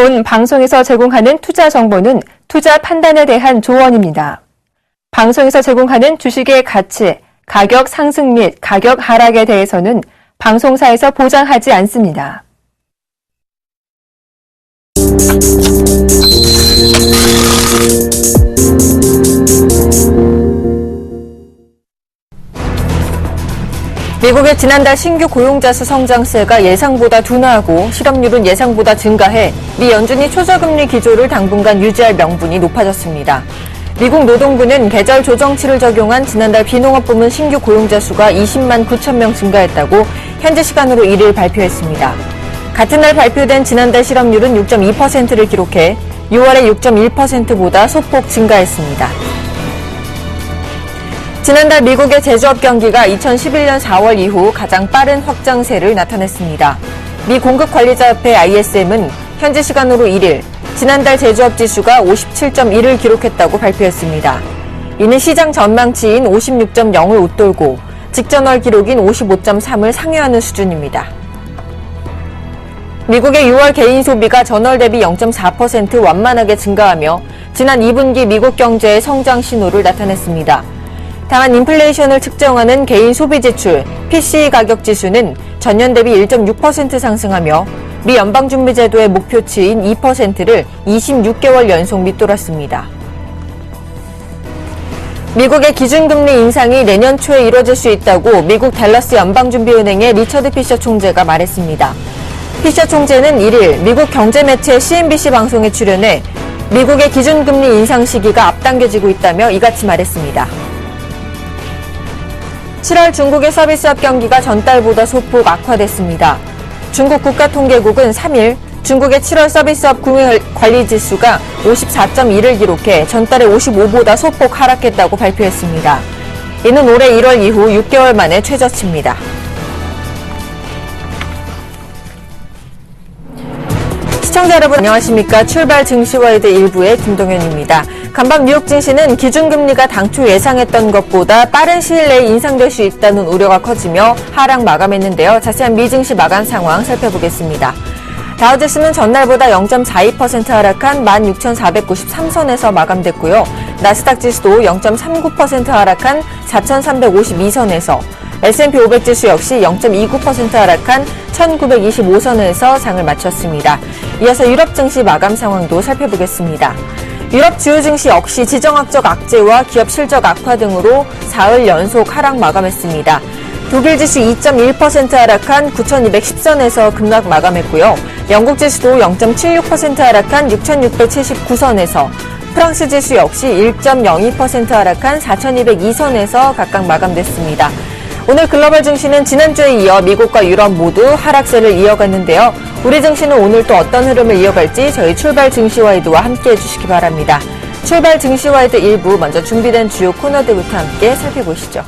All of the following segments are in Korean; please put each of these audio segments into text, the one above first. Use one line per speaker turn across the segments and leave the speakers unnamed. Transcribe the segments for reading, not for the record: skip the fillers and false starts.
본 방송에서 제공하는 투자 정보는 투자 판단에 대한 조언입니다. 방송에서 제공하는 주식의 가치, 가격 상승 및 가격 하락에 대해서는 방송사에서 보장하지 않습니다. 미국의 지난달 신규 고용자 수 성장세가 예상보다 둔화하고 실업률은 예상보다 증가해 미 연준이 초저금리 기조를 당분간 유지할 명분이 높아졌습니다. 미국 노동부는 계절 조정치를 적용한 지난달 비농업 부문 신규 고용자 수가 20만 9천 명 증가했다고 현지 시간으로 1일 발표했습니다. 같은 날 발표된 지난달 실업률은 6.2%를 기록해 6월의 6.1%보다 소폭 증가했습니다. 지난달 미국의 제조업 경기가 2011년 4월 이후 가장 빠른 확장세를 나타냈습니다. 미 공급관리자협회 ISM은 현지 시간으로 1일 지난달 제조업 지수가 57.1을 기록했다고 발표했습니다. 이는 시장 전망치인 56.0을 웃돌고 직전월 기록인 55.3을 상회하는 수준입니다. 미국의 6월 개인 소비가 전월 대비 0.4% 완만하게 증가하며 지난 2분기 미국 경제의 성장 신호를 나타냈습니다. 다만 인플레이션을 측정하는 개인 소비 지출 PCE 가격 지수는 전년 대비 1.6% 상승하며 미 연방준비제도의 목표치인 2%를 26개월 연속 밑돌았습니다. 미국의 기준금리 인상이 내년 초에 이뤄질 수 있다고 미국 댈러스 연방준비은행의 리처드 피셔 총재가 말했습니다. 피셔 총재는 1일 미국 경제매체 CNBC 방송에 출연해 미국의 기준금리 인상 시기가 앞당겨지고 있다며 이같이 말했습니다. 7월 중국의 서비스업 경기가 전달보다 소폭 악화됐습니다. 중국 국가통계국은 3일 중국의 7월 서비스업 구매 관리 지수가 54.1을 기록해 전달의 55보다 소폭 하락했다고 발표했습니다. 이는 올해 1월 이후 6개월 만에 최저치입니다. 시청자 여러분 안녕하십니까. 출발 증시와이드 1부의 김동현입니다. 간밤 뉴욕 증시는 기준금리가 당초 예상했던 것보다 빠른 시일 내에 인상될 수 있다는 우려가 커지며 하락 마감했는데요. 자세한 미 증시 마감 상황 살펴보겠습니다. 다우지수는 전날보다 0.42% 하락한 16,493선에서 마감됐고요. 나스닥 지수도 0.39% 하락한 4,352선에서 S&P 500 지수 역시 0.29% 하락한 1,925선에서 장을 마쳤습니다. 이어서 유럽 증시 마감 상황도 살펴보겠습니다. 유럽 주요 증시 역시 지정학적 악재와 기업 실적 악화 등으로 사흘 연속 하락 마감했습니다. 독일 지수 2.1% 하락한 9,210선에서 급락 마감했고요. 영국 지수도 0.76% 하락한 6,679선에서 프랑스 지수 역시 1.02% 하락한 4,202선에서 각각 마감됐습니다. 오늘 글로벌 증시는 지난주에 이어 미국과 유럽 모두 하락세를 이어갔는데요. 우리 증시는 오늘 또 어떤 흐름을 이어갈지 저희 출발 증시와이드와 함께 해주시기 바랍니다. 출발 증시와이드 1부 먼저 준비된 주요 코너들부터 함께 살펴보시죠.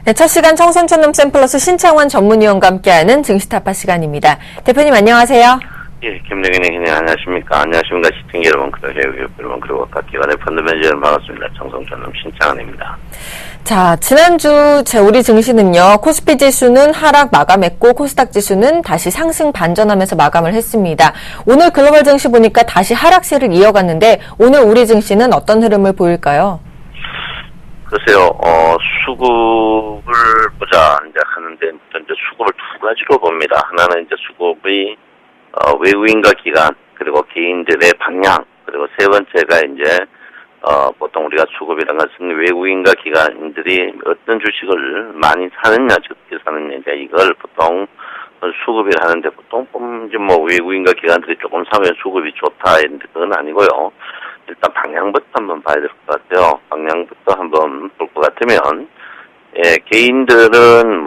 네, 첫 시간 청순천넘 샘플러스 신창원 전문위원과 함께하는 증시타파 시간입니다. 대표님 안녕하세요.
예, 김정현님 안녕하십니까. 안녕하십니까. 시청자 여러분, 여러분, 그리고 각 기관의 펀드 매니저 여러분 반갑습니다. 청순천넘 신창원입니다.
자, 지난주 우리 증시는요. 코스피 지수는 하락 마감했고 코스닥 지수는 다시 상승 반전하면서 마감을 했습니다. 오늘 글로벌 증시 보니까 다시 하락세를 이어갔는데 오늘 우리 증시는 어떤 흐름을 보일까요?
글쎄요, 수급을 보자, 이제 하는데, 이제 수급을 두 가지로 봅니다. 하나는 이제 수급의, 외국인과 기관, 그리고 개인들의 방향, 그리고 세 번째가 이제, 보통 우리가 수급이라는 것은 외국인과 기관인들이 어떤 주식을 많이 사느냐, 적게 사느냐, 이제 이걸 보통 수급이라 하는데, 보통 이제 뭐 외국인과 기관들이 조금 사면 수급이 좋다, 이런데 그건 아니고요. 일단 방향부터 한번 봐야 될 것 같아요. 방향부터 한번 볼 것 같으면, 예, 개인들은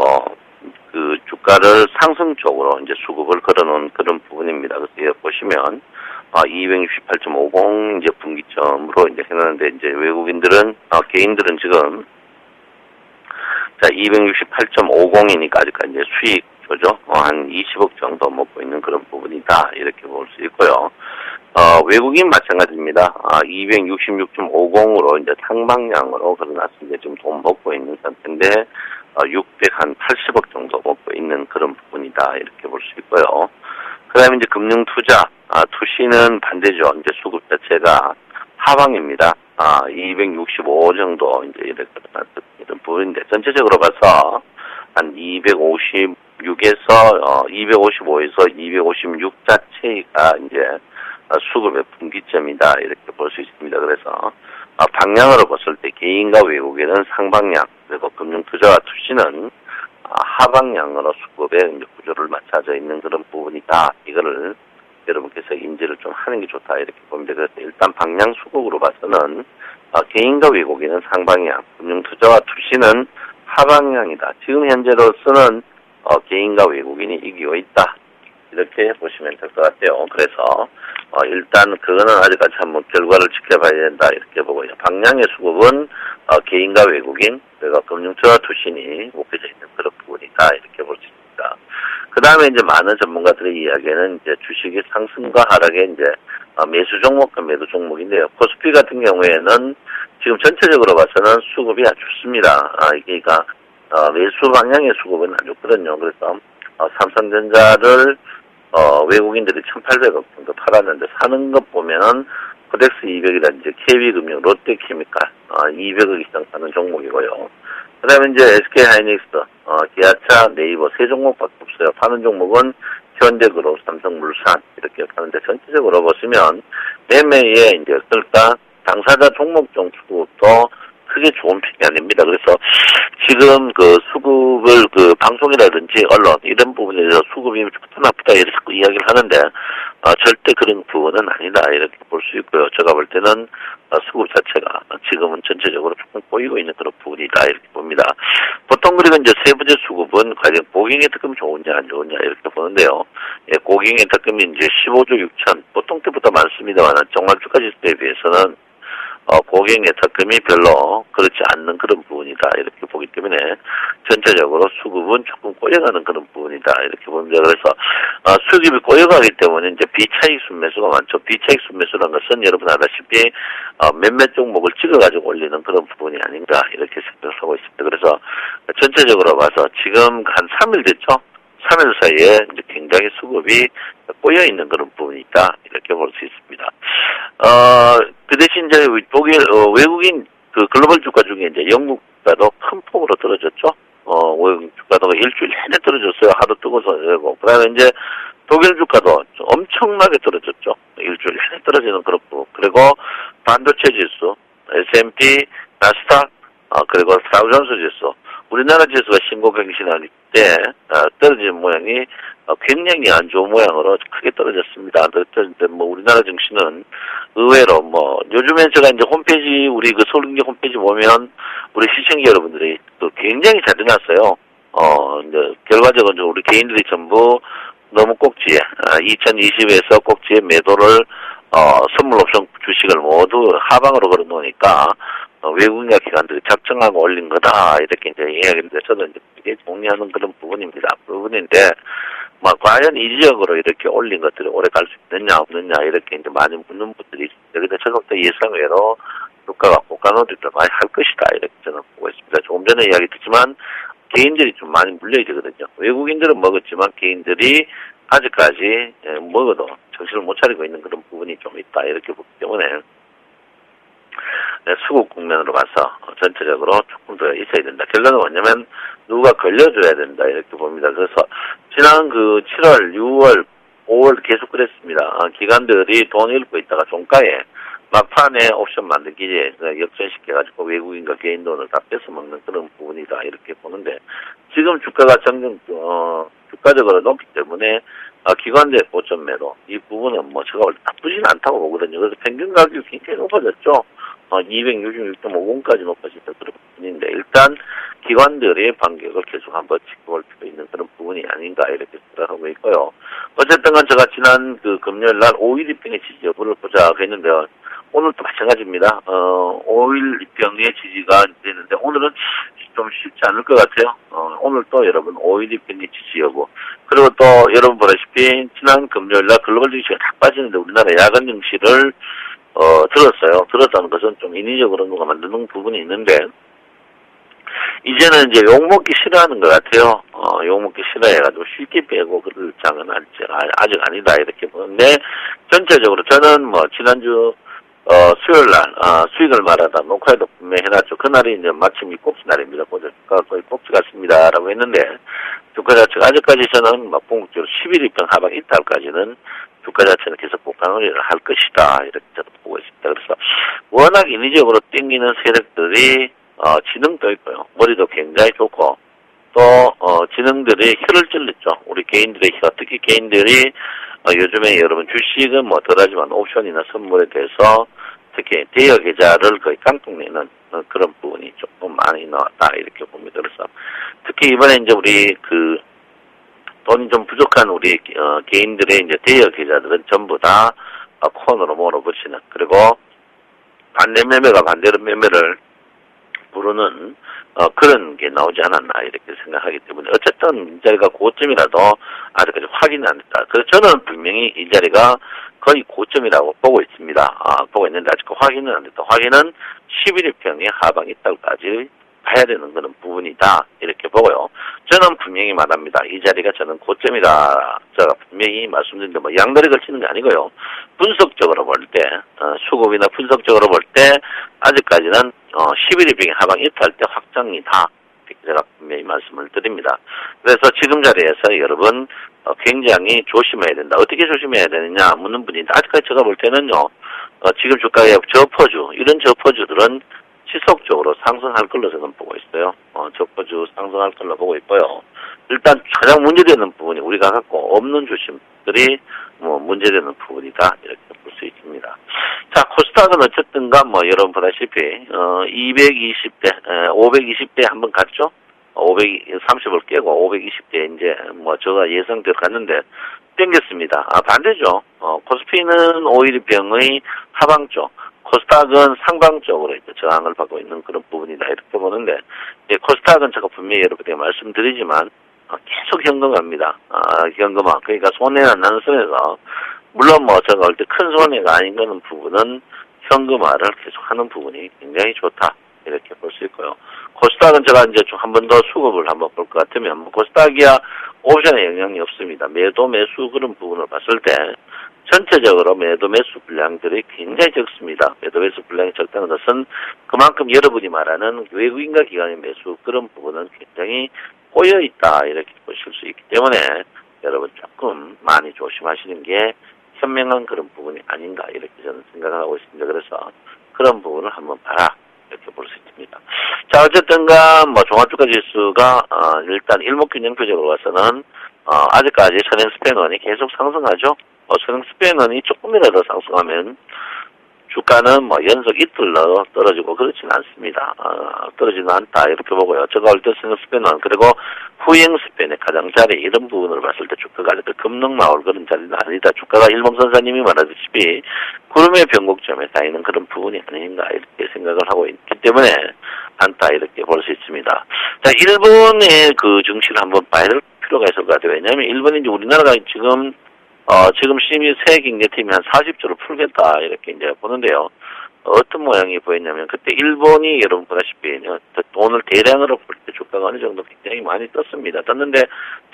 주가를 상승 쪽으로 이제 수급을 걸어놓은 그런 부분입니다. 그래서 보시면, 268.50 이제 분기점으로 이제 해놨는데, 이제 외국인들은, 개인들은 지금, 자, 268.50이니까 아직까지 이제 수익 그죠? 한 20억 정도 먹고 있는 그런 부분이다. 이렇게 볼 수 있고요. 외국인 마찬가지입니다. 266.50으로 이제 상방향으로 그러났습니다. 지금 돈 먹고 있는 상태인데, 680억 정도 먹고 있는 그런 부분이다. 이렇게 볼 수 있고요. 그 다음에 이제 금융투자, 투시는 반대죠. 이제 수급 자체가 하방입니다. 265 정도 이제 이런 부분인데, 전체적으로 봐서 한 255에서 256 자체가 이제 수급의 분기점이다. 이렇게 볼 수 있습니다. 그래서 방향으로 봤을 때 개인과 외국인은 상방향, 그리고 금융투자와 투시는 하방향으로 수급의 이제 구조를 맞춰져 있는 그런 부분이다. 이거를 여러분께서 인지를 좀 하는 게 좋다. 이렇게 봅니다. 그래서 일단 방향 수급으로 봐서는 개인과 외국인은 상방향, 금융투자와 투시는 하방향이다. 지금 현재로서는 개인과 외국인이 이기고 있다. 이렇게 보시면 될 것 같아요. 그래서 일단 그거는 아직까지 한번 결과를 지켜봐야 된다. 이렇게 보고 방향의 수급은 개인과 외국인, 그리고 금융투자 투신이 묶여져 있는 그런 부분이다. 이렇게 볼 수 있습니다. 그 다음에 이제 많은 전문가들의 이야기는 이제 주식의 상승과 하락의 이제 매수 종목과 매도 종목인데요. 코스피 같은 경우에는 지금 전체적으로 봐서는 수급이 아주 좋습니다. 그러니까 매수 방향의 수급은 아주 좋거든요. 그래서 삼성전자를 외국인들이 1,800억 정도 팔았는데 사는 것 보면은 코덱스 200이라든지 KB금융, 롯데케미칼 200억 이상 사는 종목이고요. 그 다음에 이제 SK하이닉스, 기아차, 네이버 세 종목밖에 없어요. 파는 종목은 현대그룹, 삼성물산 이렇게 파는데 전체적으로 보시면 매매에 이제 어떨까 당사자 종목종 수급도 크게 좋은 편이 아닙니다. 그래서 지금 그 수급을 그 방송이라든지 언론 이런 부분에 대해서 수급이 좋다 나쁘다 이렇게 자꾸 이야기를 하는데 절대 그런 부분은 아니다 이렇게 볼 수 있고요. 제가 볼 때는 수급 자체가 지금은 전체적으로 조금 꼬이고 있는 그런 부분이다 이렇게 봅니다. 보통 그리고 이제 세 번째 수급은 과연 고객의 특금 좋으냐 안 좋으냐 이렇게 보는데요. 고객의 특금이 이제 15조 6천 보통 때보다 많습니다만 정말 주가 지수에 비해서는 고객의 특금이 별로 그렇지 않는 그런 부분이다 이렇게 보기 때문에 전체적으로 수급은 조금 꼬여가는 그런 부분이다 이렇게 봅니다. 그래서 수급이 꼬여가기 때문에 이제 비차익 순매수가 많죠. 비차익 순매수라는 것은 여러분 아다시피 몇몇 종목을 찍어가지고 올리는 그런 부분이 아닌가 이렇게 생각하고 있습니다. 그래서 전체적으로 봐서 지금 한 3일 됐죠. 3일 사이에 이제 굉장히 수급이 꼬여 있는 그런 부분이 있다 이렇게 볼 수 있습니다. 그 대신 이제 독일 외국인 그 글로벌 주가 중에 이제 영국 주가도 큰 폭으로 떨어졌죠. 외국 주가도 일주일 내내 떨어졌어요. 하도 뜨거워서 되고. 그다음에 이제 독일 주가도 엄청나게 떨어졌죠. 일주일 내내 떨어지는 그런 부분. 그리고 반도체 지수, S&P, 나스닥, 그리고 다우존스 지수. 우리나라 지수가 신고 갱신할 때 떨어진 모양이 굉장히 안 좋은 모양으로 크게 떨어졌습니다. 그런데 뭐 우리나라 증시는 의외로 뭐 요즘엔 제가 이제 홈페이지 우리 그 서울경제 홈페이지 보면 우리 시청자 여러분들이 또 굉장히 잘 해놨어요. 이제 결과적으로 우리 개인들이 전부 너무 꼭지에 2020에서 꼭지에 매도를 선물 옵션 주식을 모두 하방으로 걸어 놓으니까 외국인과 기관들이 작정하고 올린 거다 이렇게 이제 이야기인데 저도 이제 되게 동의하는 그런 부분입니다. 부분인데 뭐 과연 이 지역으로 이렇게 올린 것들이 오래 갈 수 있느냐 없느냐 이렇게 이제 많이 묻는 분들이 있습니다. 근데 저도 예상외로 주가가 고가노리를 많이 할 것이다 이렇게 저는 보고 있습니다. 조금 전에 이야기 듣지만 개인들이 좀 많이 물려야 되거든요. 외국인들은 먹었지만 개인들이 아직까지 먹어도 정신을 못 차리고 있는 그런 부분이 좀 있다 이렇게 보기 때문에 수급 국면으로 봐서 전체적으로 조금 더 있어야 된다. 결론은 뭐냐면 누가 걸려줘야 된다 이렇게 봅니다. 그래서 지난 그 7월, 6월, 5월 계속 그랬습니다. 기관들이 돈 잃고 있다가 종가에 막판에 옵션 만들기에 역전시켜가지고 외국인과 개인 돈을 다 뺏어먹는 그런 부분이다 이렇게 보는데 지금 주가가 주가적으로 높기 때문에 기관들의 고점 매도 이 부분은 뭐 제가 볼 때 나쁘진 않다고 보거든요. 그래서 평균 가격이 굉장히 높아졌죠. 266.50까지 높아진 그런 부분인데 일단 기관들의 반격을 계속 한번 지켜볼 필요 있는 그런 부분이 아닌가 이렇게 생각하고 있고요. 어쨌든 간 제가 지난 그 금요일 날 5일 입병의 지지 여부를 보자 했는데요. 오늘도 마찬가지입니다. 5일 입병의 지지가 되는데 오늘은 좀 쉽지 않을 것 같아요. 오늘 또 여러분 5일 입병의 지지 여부. 그리고 또 여러분 보다시피 지난 금요일날 글로벌 증시가 다 빠지는데 우리나라 야간 증시를 들었어요. 들었다는 것은 좀 인위적으로 누가 만드는 부분이 있는데 이제는 이제 욕먹기 싫어하는 것 같아요. 욕먹기 싫어해가지고 쉽게 빼고 그럴 장은 아직 아니다 이렇게 보는데 전체적으로 저는 뭐 지난주 수요일날 수익을 말하다 녹화에도 분명히 해놨죠. 그날이 이제 마침 이 꼭지 날입니다. 고저가 거의 꼭지 같습니다라고 했는데 주가 자체가 아직까지 저는 막 궁극적으로 11일평 하방 이탈까지는 주가 자체는 계속 폭락을 할 것이다 이렇게 저도 보고 있습니다. 그래서 워낙 인위적으로 땡기는 세력들이 지능도 있고요. 머리도 굉장히 좋고 또 지능들이 혀를 찔렀죠. 우리 개인들의 혀, 특히 개인들이 요즘에 여러분 주식은 뭐 덜하지만 옵션이나 선물에 대해서 특히 대여 계좌를 거의 깡통 내는 그런 부분이 조금 많이 나왔다 이렇게 봅니다. 그래서 특히 이번에 이제 우리 돈이 좀 부족한 우리 개인들의 이제 대여 계좌들은 전부 다 코너로 몰아붙이는 그리고 반대 매매가 반대로 매매를 부르는 그런 게 나오지 않았나 이렇게 생각하기 때문에 어쨌든 이 자리가 고점이라도 아직까지 확인은 안 됐다. 그래서 저는 분명히 이 자리가 거의 고점이라고 보고 있습니다. 보고 있는데 아직 확인은 안 됐다. 확인은 11일평의 하방이 있다고까지 봐야 되는 그런 부분이다 이렇게 보고요. 저는 분명히 말합니다. 이 자리가 저는 고점이다. 제가 분명히 말씀드리는데 뭐 양다리 걸치는 게 아니고요. 분석적으로 볼 때 수급이나 분석적으로 볼 때 아직까지는 11일평의 하방 이탈 때 확정이다. 이렇게 제가 분명히 말씀을 드립니다. 그래서 지금 자리에서 여러분 굉장히 조심해야 된다. 어떻게 조심해야 되느냐 묻는 분인데 아직까지 제가 볼 때는요. 지금 주가의 저포주 이런 저포주들은 지속적으로 상승할 걸로 저는 보고 있어요. 저포주 상승할 걸로 보고 있고요. 일단 가장 문제되는 부분이 우리가 갖고 없는 주식들이 뭐 문제되는 부분이다 이렇게 볼 수 있습니다. 자, 코스닥은 어쨌든가 뭐 여러분 보다시피 220대, 520대 한번 갔죠. 530을 깨고 520대 이제 뭐 제가 예상대로 갔는데 땡겼습니다. 반대죠. 코스피는 5일병의 하방 쪽. 코스닥은 상방 쪽으로 이제 저항을 받고 있는 그런 부분이다 이렇게 보는데 코스닥은 제가 분명히 여러분께 말씀드리지만 계속 현금화입니다. 현금화 그러니까 손해는 안 나는 선에서 물론 뭐 제가 볼 때 큰 손해가 아닌 그런 부분은 현금화를 계속하는 부분이 굉장히 좋다 이렇게 볼 수 있고요. 코스닥은 제가 이제 좀 한 번 더 수급을 한번 볼 것 같으면 뭐 코스닥이야 옵션에 영향이 없습니다. 매도 매수 그런 부분을 봤을 때 전체적으로 매도 매수 분량들이 굉장히 적습니다. 매도 매수 분량이 적다는 것은 그만큼 여러분이 말하는 외국인과 기관의 매수 그런 부분은 굉장히 꼬여있다 이렇게 보실 수 있기 때문에 여러분 조금 많이 조심하시는 게 현명한 그런 부분이 아닌가 이렇게 저는 생각을 하고 있습니다. 그래서 그런 부분을 한번 봐라 이렇게 볼 수 있습니다. 자, 어쨌든가 뭐 종합주가 지수가 일단 일목균형표적으로 봐서는 아직까지 선행 스팬원이 계속 상승하죠. 선행 스팬원이 조금이라도 상승하면 주가는 뭐 연속 이틀로 떨어지고 그렇지는 않습니다. 떨어지는 않다 이렇게 보고요. 제가 올 때 선행 스팬원 그리고 후행 스팬의 가장자리 이런 부분을 봤을 때 주가가 이렇게 급등 나올 그런 자리는 아니다. 주가가 일몽선사님이 말하듯이 구름의 변곡점에 쌓이는 그런 부분이 아닌가 이렇게 생각을 하고 있기 때문에 않다 이렇게 볼 수 있습니다. 자, 일본의 그 증시를 한번 봐야 될 필요가 있을 것 같아요. 왜냐하면 일본이 이제 우리나라가 지금 심의 세계경제팀이 한 40조를 풀겠다 이렇게 이제 보는데요. 어떤 모양이 보였냐면 그때 일본이 여러분 보다시피 돈을 대량으로 풀 때 주가가 어느 정도 굉장히 많이 떴습니다. 떴는데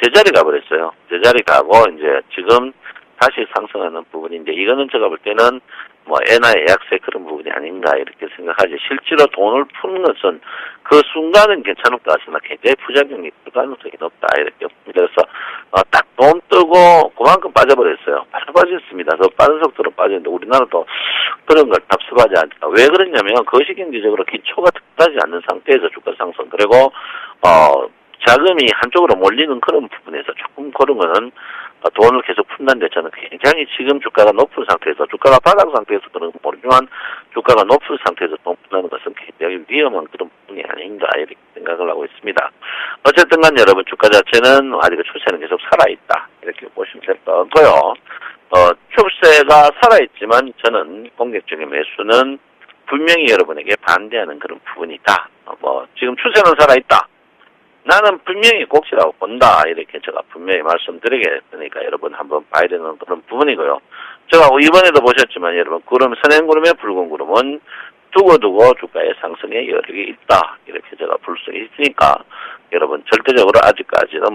제자리 가버렸어요. 제자리 가고 이제 지금 다시 상승하는 부분인데 이거는 제가 볼 때는 뭐 엔화의 약세 그런 부분이 아닌가 이렇게 생각하지 실제로 돈을 푸는 것은 그 순간은 괜찮을 것 같으나 굉장히 부작용이 있을 가능성이 높다 이렇게 봅니다. 그래서 딱 돈 뜨고 그만큼 빠져버렸어요. 바로 빠졌습니다. 더 빠른 속도로 빠졌는데 우리나라도 그런 걸 답습하지 않다. 왜 그러냐면 거시경제적으로 기초가 튼튼하지 않는 상태에서 주가 상승 그리고 자금이 한쪽으로 몰리는 그런 부분에서 조금 그런 거는 돈을 계속 푼다는데 저는 굉장히 지금 주가가 높은 상태에서 주가가 바닥 상태에서 그런 건 모르지만 주가가 높은 상태에서 돈 푼다는 것은 굉장히 위험한 그런 부분이 아닌가 이렇게 생각을 하고 있습니다. 어쨌든 간 여러분 주가 자체는 아직 추세는 계속 살아있다 이렇게 보시면 될 것 같고요. 추세 추세가 살아있지만 저는 공격적인 매수는 분명히 여러분에게 반대하는 그런 부분이다. 지금 추세는 살아있다. 나는 분명히 꼭지라고 본다. 이렇게 제가 분명히 말씀드리겠으니까 여러분 한번 봐야 되는 그런 부분이고요. 제가 이번에도 보셨지만 여러분 선행구름의 붉은 구름은 두고두고 주가의 상승의 여력이 있다. 이렇게 제가 볼 수 있으니까 여러분 절대적으로 아직까지는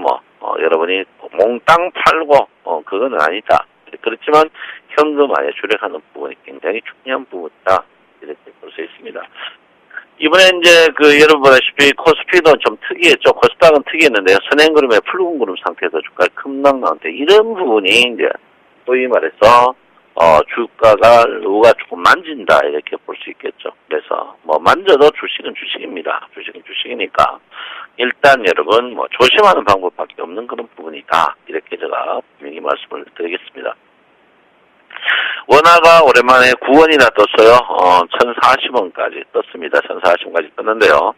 여러분이 몽땅 팔고 그건 아니다. 그렇지만 현금 안에 주력하는 부분이 굉장히 중요한 부분이다. 이렇게 볼 수 있습니다. 이번에 이제 여러분 보다시피 코스피도 좀 특이했죠. 코스닥은 특이했는데요. 선행구름의 붉은 구름 상태에서 주가가 급락 나오는데 이런 부분이 이제 소위 말해서 주가가 누가 조금 만진다 이렇게 볼 수 있겠죠. 그래서 만져도 주식은 주식입니다. 주식은 주식이니까 일단 여러분 조심하는 방법밖에 없는 그런 부분이다. 이렇게 제가 분명히 말씀을 드리겠습니다. 원화가 오랜만에 9원이나 떴어요. 1040원까지 떴습니다. 1040원까지 떴는데요.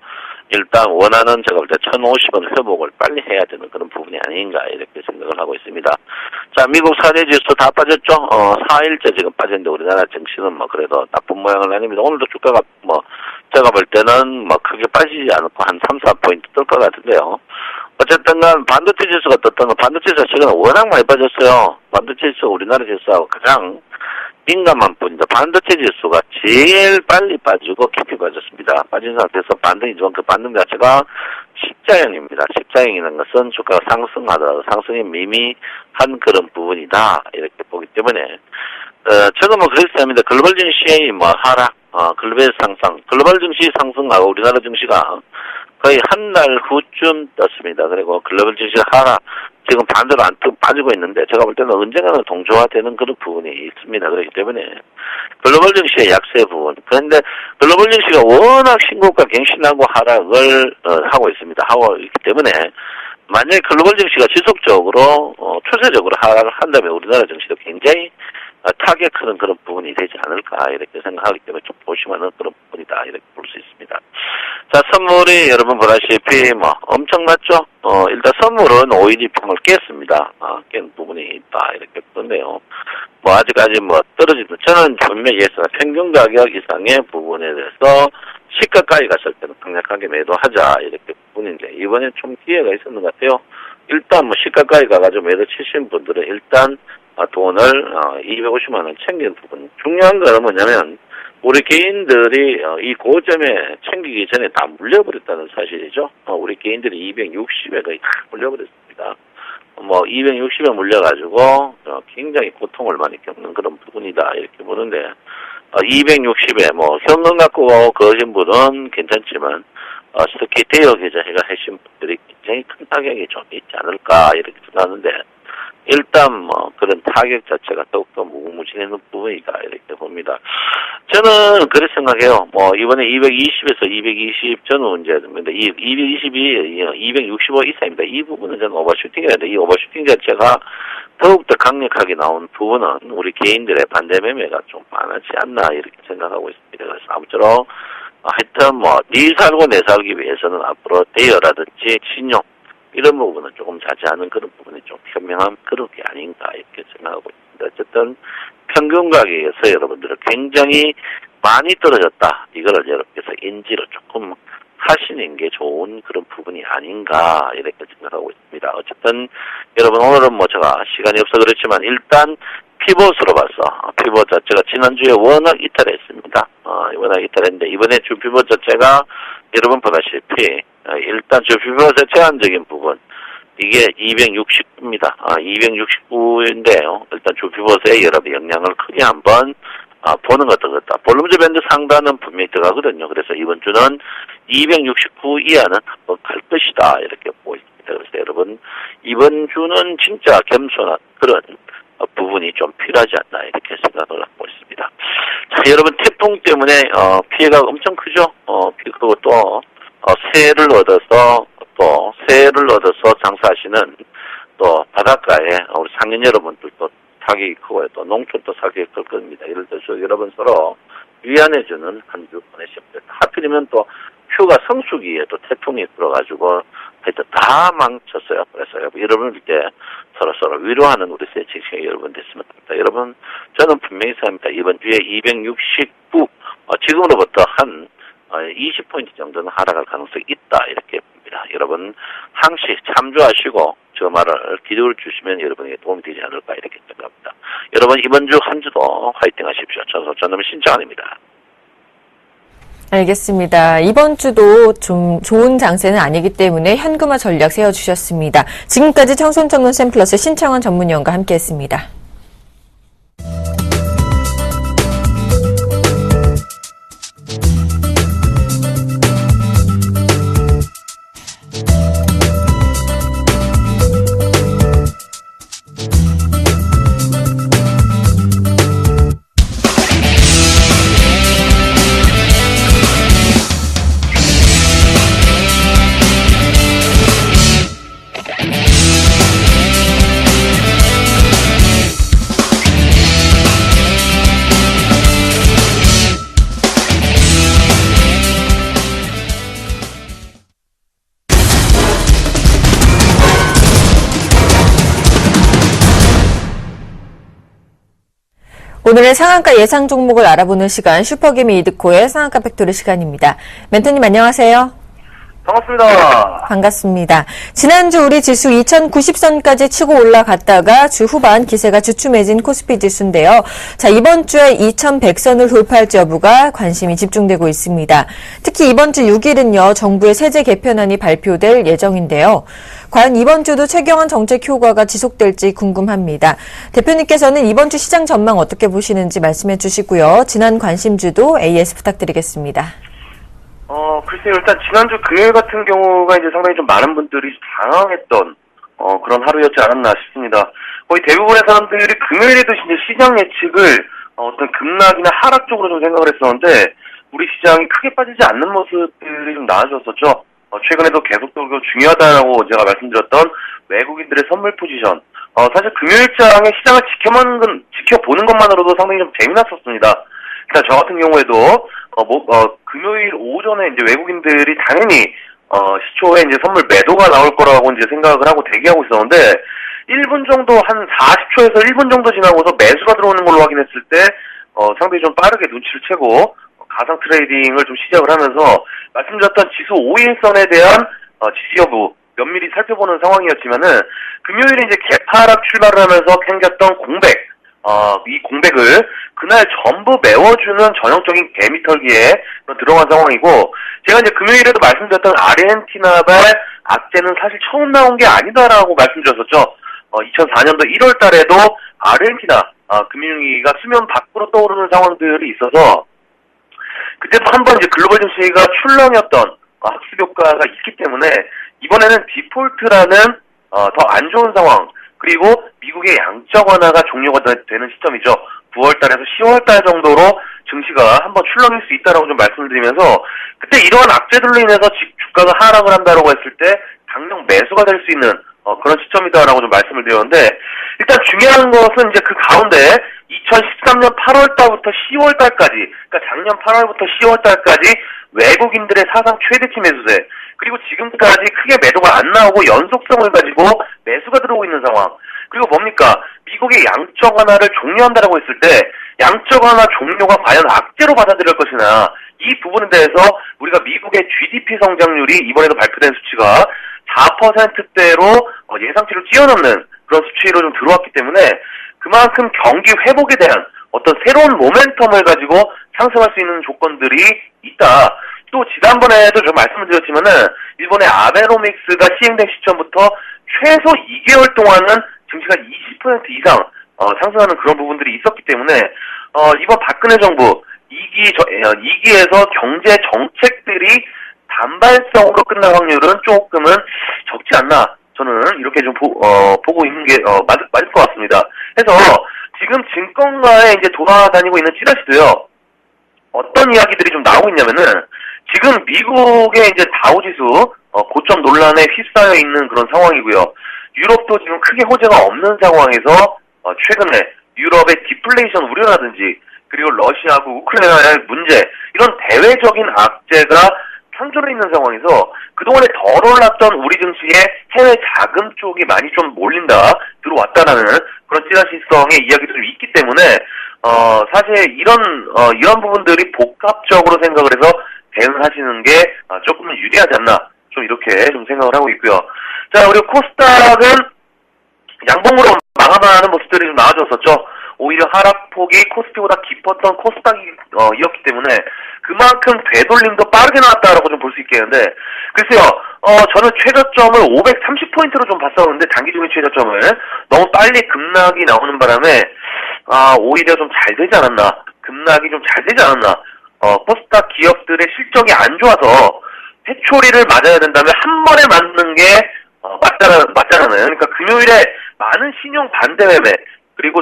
일단 원화는 제가 볼 때 1050원 회복을 빨리 해야 되는 그런 부분이 아닌가 이렇게 생각을 하고 있습니다. 자, 미국 사대 지수 다 빠졌죠. 4일째 지금 빠졌는데 우리나라 증시는 그래도 나쁜 모양은 아닙니다. 오늘도 주가가 제가 볼 때는 크게 빠지지 않고 한 3, 4포인트 뜰 것 같은데요. 어쨌든 간 반도체 지수가 떴던 반도체 자체가 워낙 많이 빠졌어요. 반도체 지수가 우리나라 지수하고 가장 민감한 분인데 반도체 지수가 제일 빨리 빠지고 깊이 빠졌습니다. 빠진 상태에서 반등이지만 그 반등 자체가 십자형입니다. 십자형이라는 것은 주가가 상승하더라도 상승이 미미한 그런 부분이다. 이렇게 보기 때문에 저는 그랬습니다. 글로벌 증시의 하락, 글로벌 상승, 글로벌 증시 상승하고 우리나라 증시가 거의 한 달 후쯤 떴습니다. 그리고 글로벌 증시가 하락, 지금 반대로 안 빠지고 있는데 제가 볼 때는 언젠가는 동조화되는 그런 부분이 있습니다. 그렇기 때문에 글로벌 증시의 약세 부분. 그런데 글로벌 증시가 워낙 신고가 갱신하고 하락을 하고 있습니다. 하고 있기 때문에 만약에 글로벌 증시가 지속적으로 추세적으로 하락을 한다면 우리나라 증시도 굉장히 타격하는 그런 부분이 되지 않을까 이렇게 생각하기 때문에 좀 조심하는 그런 부분이다 이렇게 볼 수 있습니다. 자, 선물이 여러분 보다시피 엄청났죠. 일단 선물은 OED평을 깼습니다. 깬 부분이 있다 이렇게 보는데요. 아직까지 떨어지는 저는 분명히 예상 평균 가격 이상의 부분에 대해서 시가까지 갔을 때는 강력하게 매도하자 이렇게 부분인데 이번에 좀 기회가 있었는 것 같아요. 일단 시가까지 가가지고 매도 치신 분들은 일단 돈을 250만 원 챙긴 부분. 중요한 거는 뭐냐면 우리 개인들이 이 고점에 챙기기 전에 다 물려버렸다는 사실이죠. 우리 개인들이 260에 거의 다 물려버렸습니다. 260에 물려가지고 굉장히 고통을 많이 겪는 그런 부분이다 이렇게 보는데 260에 현금 갖고 거신 분은 괜찮지만 특히 대여 계좌 하신 분들이 굉장히 큰 타격이 좀 있지 않을까 이렇게 생각하는데 일단 그런 타격 자체가 더욱더 무궁무진한 부분이다 이렇게 봅니다. 저는 그렇게 생각해요. 이번에 220에서 220 저는 이제 근데 222, 265 이상입니다. 이 부분은 저는 오버슈팅해야 돼. 이 오버슈팅 자체가 더욱더 강력하게 나온 부분은 우리 개인들의 반대 매매가 좀 많지 않나 이렇게 생각하고 있습니다. 그래서 아무쪼록 하여튼 니 살고 내 살기 위해서는 앞으로 대여라든지 신용 이런 부분은 조금 자제하는 그런 부분이 좀 현명한 그런 게 아닌가 이렇게 생각하고 있습니다. 어쨌든 평균 가격에서 여러분들은 굉장히 많이 떨어졌다. 이거를 여러분께서 인지를 조금 하시는 게 좋은 그런 부분이 아닌가 이렇게 생각하고 있습니다. 어쨌든 여러분 오늘은 제가 시간이 없어 그렇지만 일단 피벗으로 봐서 피벗 자체가 지난주에 워낙 이탈했습니다. 워낙 이탈했는데 이번에 주 피벗 자체가 여러분 보다시피 일단 주 피벗의 제한적인 부분 이게 269입니다. 269인데요. 일단 주 피벗의 여러분 영향을 크게 한번 보는 것 같다. 볼륨즈 밴드 상단은 분명히 들어가거든요. 그래서 이번 주는 269 이하는 한번 갈 것이다 이렇게 보고 있습니다. 그래서 여러분 이번 주는 진짜 겸손한 그런 부분이 좀 필요하지 않나 이렇게 생각을 하고 있습니다. 자, 여러분 태풍 때문에 피해가 엄청 크죠. 그리고 또 새해를 얻어서 장사하시는 또 바닷가에 우리 상인 여러분들도 타격이 크고 또 농촌도 타격이 클 겁니다. 예를 들어서 여러분 서로 위안해주는 한 주 보내십니다. 하필이면 또 휴가 성수기에 또 태풍이 들어가지고 하여튼 다 망쳤어요. 그래서 여러분 이때 서로 위로하는 우리 세칭 여러분 됐으면 합니다. 여러분 저는 분명히 생각합니다. 이번 주에 269, 지금으로부터 한 20포인트 정도는 하락할 가능성이 있다 이렇게 봅니다. 여러분 항시 참조하시고 저 말을 기도를 주시면 여러분에게 도움이 되지 않을까 이렇게 생각합니다. 여러분 이번 주 한 주도 화이팅 하십시오. 저는 신청합니다.
알겠습니다. 이번 주도 좀 좋은 장세는 아니기 때문에 현금화 전략 세워주셨습니다. 지금까지 청손 전문 샘플러스 신창원 전문위원과 함께했습니다. 오늘의 상한가 예상 종목을 알아보는 시간 슈퍼개미 이드코의 상한가 팩토리 시간입니다. 멘토님 안녕하세요.
반갑습니다.
반갑습니다. 지난주 우리 지수 2090선까지 치고 올라갔다가 주 후반 기세가 주춤해진 코스피 지수인데요. 자, 이번 주에 2100선을 돌파할지 여부가 관심이 집중되고 있습니다. 특히 이번 주 6일은요, 정부의 세제 개편안이 발표될 예정인데요. 과연 이번 주도 최경환 정책 효과가 지속될지 궁금합니다. 대표님께서는 이번 주 시장 전망 어떻게 보시는지 말씀해 주시고요. 지난 관심주도 AS 부탁드리겠습니다.
글쎄요, 일단 지난주 금요일 같은 경우가 이제 상당히 좀 많은 분들이 당황했던, 그런 하루였지 않았나 싶습니다. 거의 대부분의 사람들이 금요일에도 이제 시장 예측을, 어떤 급락이나 하락 쪽으로 좀 생각을 했었는데, 우리 시장이 크게 빠지지 않는 모습들이 좀 나아졌었죠. 최근에도 계속적으로 중요하다라고 제가 말씀드렸던 외국인들의 선물 포지션. 사실 금요일장의 시장을 지켜보는 것만으로도 상당히 좀 재미났었습니다. 일단 저 같은 경우에도 금요일 오전에 이제 외국인들이 당연히 시초에 이제 선물 매도가 나올 거라고 이제 생각을 하고 대기하고 있었는데 1분 정도 한 40초에서 1분 정도 지나고서 매수가 들어오는 걸로 확인했을 때 상당히 좀 빠르게 눈치를 채고 가상 트레이딩을 좀 시작을 하면서 말씀드렸던 지수 5일선에 대한 지지 여부 면밀히 살펴보는 상황이었지만은 금요일에 이제 개파락 출발을 하면서 생겼던 공백 이 공백을 그날 전부 메워주는 전형적인 개미털기에 들어간 상황이고, 제가 이제 금요일에도 말씀드렸던 아르헨티나발 악재는 사실 처음 나온 게 아니다라고 말씀드렸었죠. 2004년도 1월 달에도 아르헨티나 금융위기가 수면 밖으로 떠오르는 상황들이 있어서 그때도 한번 이제 글로벌 증시가 출렁였던 학습 효과가 있기 때문에 이번에는 디폴트라는 더 안 좋은 상황, 그리고 미국의 양적 완화가 종료가 되는 시점이죠. 9월달에서 10월달 정도로 증시가 한번 출렁일 수 있다라고 좀 말씀을 드리면서 그때 이러한 악재들로 인해서 주가가 하락을 한다라고 했을 때 당장 매수가 될 수 있는 그런 시점이다라고 좀 말씀을 드렸는데, 일단 중요한 것은 이제 그 가운데 2013년 8월달부터 10월달까지, 그러니까 작년 8월부터 10월달까지 외국인들의 사상 최대치 매수세, 그리고 지금까지 크게 매도가 안 나오고 연속성을 가지고 매수가 들어오고 있는 상황. 그리고 뭡니까? 미국의 양적 완화를 종료한다라고 했을 때 양적 완화 종료가 과연 악재로 받아들일 것이나, 이 부분에 대해서 우리가 미국의 GDP 성장률이 이번에도 발표된 수치가 4%대로 예상치를 뛰어넘는 그런 수치로 좀 들어왔기 때문에 그만큼 경기 회복에 대한 어떤 새로운 모멘텀을 가지고 상승할 수 있는 조건들이 있다. 또 지난번에도 좀 말씀을 드렸지만은 일본의 아베노믹스가 시행된 시점부터 최소 2개월 동안은 증시가 20% 이상 상승하는 그런 부분들이 있었기 때문에 이번 박근혜 정부 2기에서 경제 정책들이 단발성으로 끝날 확률은 조금은 적지 않나, 저는 이렇게 좀 보고 있는 게 맞을 것 같습니다. 그래서 지금 증권가에 이제 돌아다니고 있는 찌라시도요, 어떤 이야기들이 좀 나오고 있냐면은 지금 미국의 이제 다우지수 고점 논란에 휩싸여 있는 그런 상황이고요. 유럽도 지금 크게 호재가 없는 상황에서 최근에 유럽의 디플레이션 우려라든지 그리고 러시아하고 우크라이나의 문제, 이런 대외적인 악재가 상존해 있는 상황에서 그동안에 덜 올랐던 우리 증시에 해외 자금 쪽이 많이 좀 몰린다, 들어왔다라는 그런 찌라시성의 이야기도 좀 있기 때문에 사실 이런 부분들이 복합적으로 생각을 해서 대응하시는 게 조금은 유리하지 않나, 좀 이렇게 좀 생각을 하고 있고요. 자, 그리고 코스닥은 양봉으로 마감하는 모습들이 좀 나와줬었죠. 오히려 하락폭이 코스피보다 깊었던 코스닥이었기 때문에 그만큼 되돌림도 빠르게 나왔다라고 좀 볼 수 있겠는데, 글쎄요, 저는 최저점을 530포인트로 좀 봤었는데, 단기적인 최저점을 너무 빨리 급락이 나오는 바람에 오히려 좀 잘 되지 않았나, 급락이 좀 잘 되지 않았나, 코스닥 기업들의 실적이 안 좋아서 회초리를 맞아야 된다면 한 번에 맞는 게 맞잖아요. 그러니까 금요일에 많은 신용 반대 매매, 그리고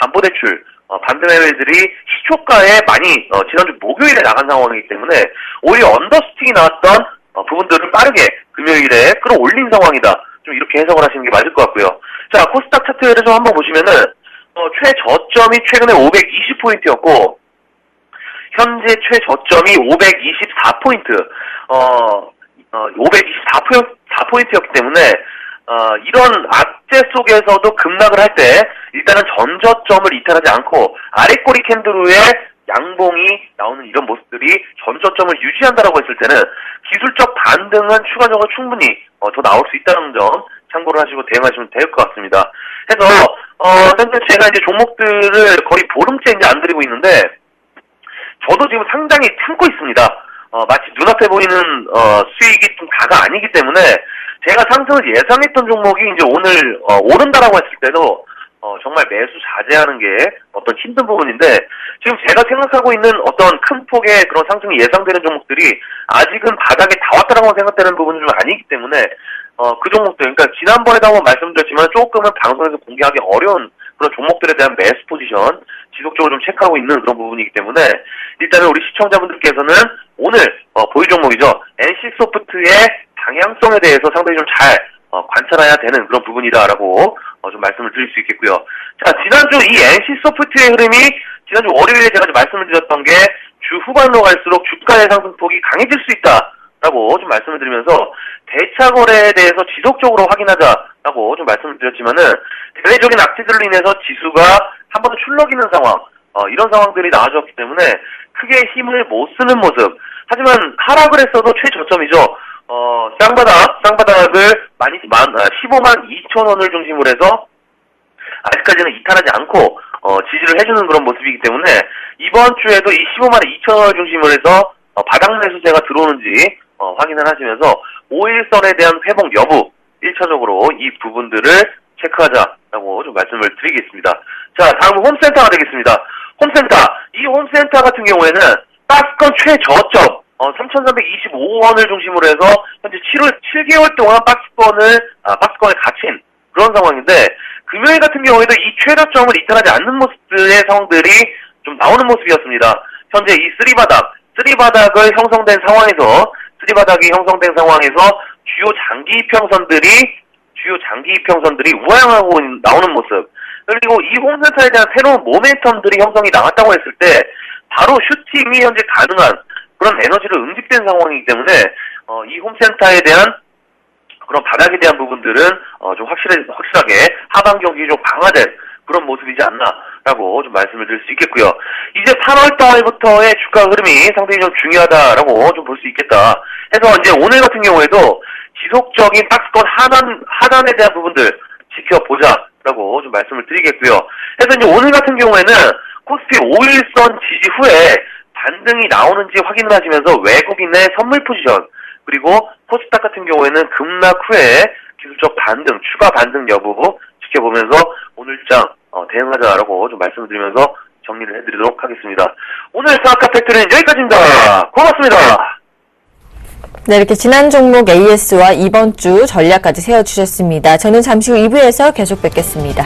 담보대출 반대 매매들이 시초가에 많이 지난주 목요일에 나간 상황이기 때문에 오히려 언더스틱이 나왔던 부분들을 빠르게 금요일에 끌어올린 상황이다. 좀 이렇게 해석을 하시는 게 맞을 것 같고요. 자, 코스닥 차트를 좀 한번 보시면은 최저점이 최근에 520포인트였고 현재 최저점이 524포인트, 524포인트였기 때문에 이런 악재 속에서도 급락을 할 때 일단은 전저점을 이탈하지 않고 아래꼬리 캔들 후에 양봉이 나오는 이런 모습들이 전저점을 유지한다라고 했을 때는 기술적 반등은 추가적으로 충분히 더 나올 수 있다는 점 참고를 하시고 대응하시면 될 것 같습니다. 해서 현재 제가 이제 종목들을 거의 보름째 이제 안 드리고 있는데 저도 지금 상당히 참고 있습니다. 마치 눈앞에 보이는 수익이 좀 다가 아니기 때문에 제가 상승을 예상했던 종목이 이제 오늘 오른다라고 했을 때도 정말 매수 자제하는 게 어떤 힘든 부분인데, 지금 제가 생각하고 있는 어떤 큰 폭의 그런 상승이 예상되는 종목들이 아직은 바닥에 다 왔다라고 생각되는 부분은 좀 아니기 때문에 그 종목들, 그러니까 지난번에도 한번 말씀드렸지만 조금은 방송에서 공개하기 어려운 그런 종목들에 대한 매수 포지션 지속적으로 좀 체크하고 있는 그런 부분이기 때문에 일단은 우리 시청자분들께서는 오늘 보유 종목이죠, NC소프트의 방향성에 대해서 상당히 좀 잘 관찰해야 되는 그런 부분이다라고 좀 말씀을 드릴 수 있겠고요. 자, 지난주 이 NC소프트의 흐름이 지난주 월요일에 제가 말씀을 드렸던 게 주 후반으로 갈수록 주가의 상승폭이 강해질 수 있다라고 좀 말씀을 드리면서 대차 거래에 대해서 지속적으로 확인하자라고 좀 말씀을 드렸지만은 대외적인 악재들로 인해서 지수가 한 번 더 출렁이는 상황, 이런 상황들이 나와줬기 때문에 크게 힘을 못 쓰는 모습. 하지만 하락을 했어도 최저점이죠. 쌍바닥을 15만 2천 원을 중심으로 해서 아직까지는 이탈하지 않고 지지를 해주는 그런 모습이기 때문에 이번 주에도 이 15만 2천 원을 중심으로 해서 바닥 매수세가 들어오는지 확인을 하시면서 5일선에 대한 회복 여부 1차적으로 이 부분들을 체크하자라고 좀 말씀을 드리겠습니다. 자, 다음은 홈센터가 되겠습니다. 홈센터, 이 홈센터 같은 경우에는 박스권 최저점 3,325원을 중심으로 해서 현재 7개월 동안 박스권에 갇힌 그런 상황인데, 금요일 같은 경우에도 이 최저점을 이탈하지 않는 모습들의 상황들이 좀 나오는 모습이었습니다. 현재 이 쓰리바닥이 형성된 상황에서 주요 장기 이평선들이 우하향하고 나오는 모습, 그리고 이 홈센터에 대한 새로운 모멘텀들이 형성이 나왔다고 했을 때 바로 슈팅이 현재 가능한 그런 에너지를 응집된 상황이기 때문에 이 홈센터에 대한 그런 바닥에 대한 부분들은 좀 확실하게 하반 경기 좀 강화된 그런 모습이지 않나라고 좀 말씀을 드릴 수 있겠고요. 이제 8월 달부터의 주가 흐름이 상당히 좀 중요하다라고 좀 볼 수 있겠다. 해서 이제 오늘 같은 경우에도 지속적인 박스권 하단에 대한 부분들 지켜보자라고 좀 말씀을 드리겠고요. 해서 이제 오늘 같은 경우에는 코스피 5일선 지지 후에 반등이 나오는지 확인을 하시면서 외국인의 선물 포지션, 그리고 코스닥 같은 경우에는 급락 후에 기술적 반등, 추가 반등 여부 지켜보면서 오늘장 대응하자라고 좀 말씀을 드리면서 정리를 해드리도록 하겠습니다. 오늘 사학과 팩트는 여기까지입니다. 고맙습니다.
네, 이렇게 지난 종목 AS와 이번 주 전략까지 세워주셨습니다. 저는 잠시 후 2부에서 계속 뵙겠습니다.